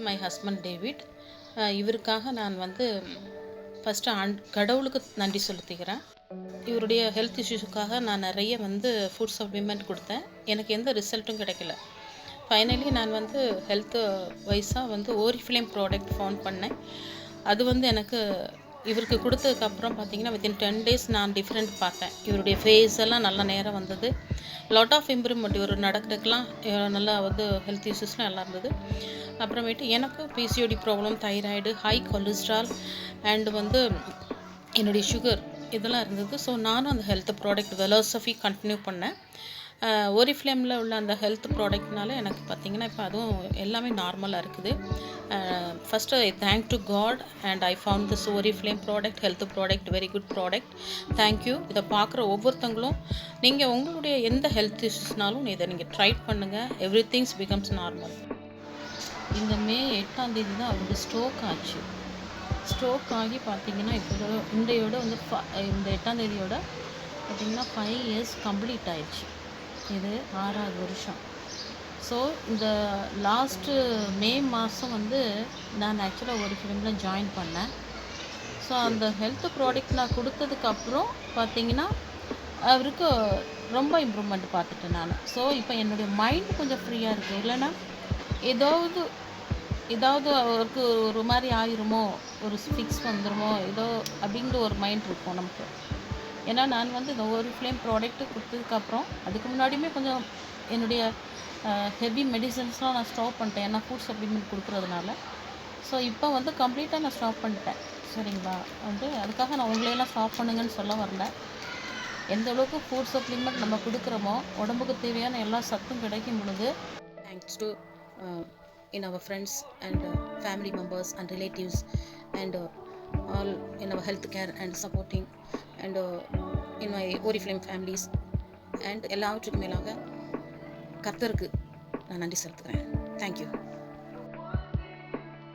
My husband David. இவருக்காக நான் வந்து ஃபஸ்ட்டு கடவுளுக்கு நன்றி செலுத்திக்கிறேன். இவருடைய ஹெல்த் இஷ்யூஸுக்காக நான் நிறைய வந்து ஃபுட் சப்ளிமெண்ட் கொடுத்தேன். எனக்கு எந்த ரிசல்ட்டும் கிடைக்கல. ஃபைனலி நான் வந்து ஹெல்த்து வைஸாக வந்து ஓரிஃப்ளேம் ப்ராடக்ட் ஃபவுண்ட் பண்ணேன். அது வந்து எனக்கு இவருக்கு கொடுத்ததுக்கப்புறம் பார்த்தீங்கன்னா வித்தின் 10 days நான் டிஃப்ரெண்ட் பார்த்தேன். இவருடைய ஃபேஸ் எல்லாம் நல்ல நேரம் வந்தது. Lot of improvement. இவர் நடக்கிறதுக்கெலாம் நல்லா வந்து ஹெல்த் இஷ்யூஸ்லாம் நல்லா இருந்தது. அப்புறமேட்டு எனக்கும் PCOD problem, thyroid, high cholesterol and வந்து என்னுடைய சுகர் இதெல்லாம் இருந்தது. ஸோ நானும் அந்த ஹெல்த் ப்ராடக்ட் வெலோசஃபி கண்டினியூ பண்ணேன். ஓரிஃப்ளேமில் உள்ள அந்த ஹெல்த் ப்ராடக்ட்னால எனக்கு பார்த்திங்கன்னா இப்போ அதுவும் எல்லாமே நார்மலாக இருக்குது. First I thank to God and I found this Oriflame product, health product, very good product. Thank you. இதை பார்க்குற ஒவ்வொருத்தங்களும் நீங்கள் உங்களுடைய எந்த ஹெல்த் இஷ்யூஸ்னாலும் இதை நீங்கள் ட்ரை பண்ணுங்கள். Every things becomes normal. இந்த மே 8ஆம் தேதி தான் அவருக்கு ஸ்ட்ரோக் ஆச்சு. ஸ்ட்ரோக் ஆகி பார்த்திங்கன்னா இப்போ இன்றையோட வந்து இந்த 8ஆம் தேதியோட பார்த்திங்கன்னா 5 years கம்ப்ளீட் ஆயிடுச்சு. இது 6வது வருஷம். ஸோ இந்த லாஸ்ட்டு மே மாதம் வந்து நான் ஆக்சுவலாக ஒரு ஃபிலிமில் ஜாயின் பண்ணேன். ஸோ அந்த ஹெல்த் ப்ராடக்ட் நான் கொடுத்ததுக்கப்புறம் பார்த்திங்கன்னா அவருக்கு ரொம்ப இம்ப்ரூவ்மெண்ட் பார்த்துட்டேன் நான். ஸோ இப்போ என்னுடைய மைண்ட் கொஞ்சம் ஃப்ரீயாக இருக்குது. இல்லைன்னா ஏதாவது அவருக்கு ஒரு மாதிரி ஆயிருமோ, ஒரு ஃபிக்ஸ் வந்துடுமோ ஏதோ அப்படிங்கிற ஒரு மைண்ட் இருக்கும் நமக்கு. ஏன்னா நான் வந்து இந்த ஓரிஃப்ளேம் ப்ராடக்ட்டு கொடுத்ததுக்கப்புறம் அதுக்கு முன்னாடியுமே கொஞ்சம் என்னுடைய ஹெவி மெடிசன்ஸ்லாம் நான் ஸ்டாப் பண்ணிட்டேன். ஏன்னா ஃபுட் சப்ளிமெண்ட் கொடுக்குறதுனால. ஸோ இப்போ வந்து கம்ப்ளீட்டாக நான் ஸ்டாப் பண்ணிட்டேன். சரிங்களா? வந்து அதுக்காக நான் உங்களையெல்லாம் ஸ்டாப் பண்ணுங்கன்னு சொல்ல வரல. எந்த அளவுக்கு ஃபுட் சப்ளிமெண்ட் நம்ம கொடுக்குறோமோ உடம்புக்கு தேவையான எல்லா சத்தும் கிடைக்கும் பொழுது, thanks to in our friends and family members and relatives and all in our healthcare and supporting and in my Oriflame families and எல்லாவற்றுக்கும் மேலாக கர்த்தருக்கு நான் நன்றி செலுத்துகிறேன். தேங்க்யூ.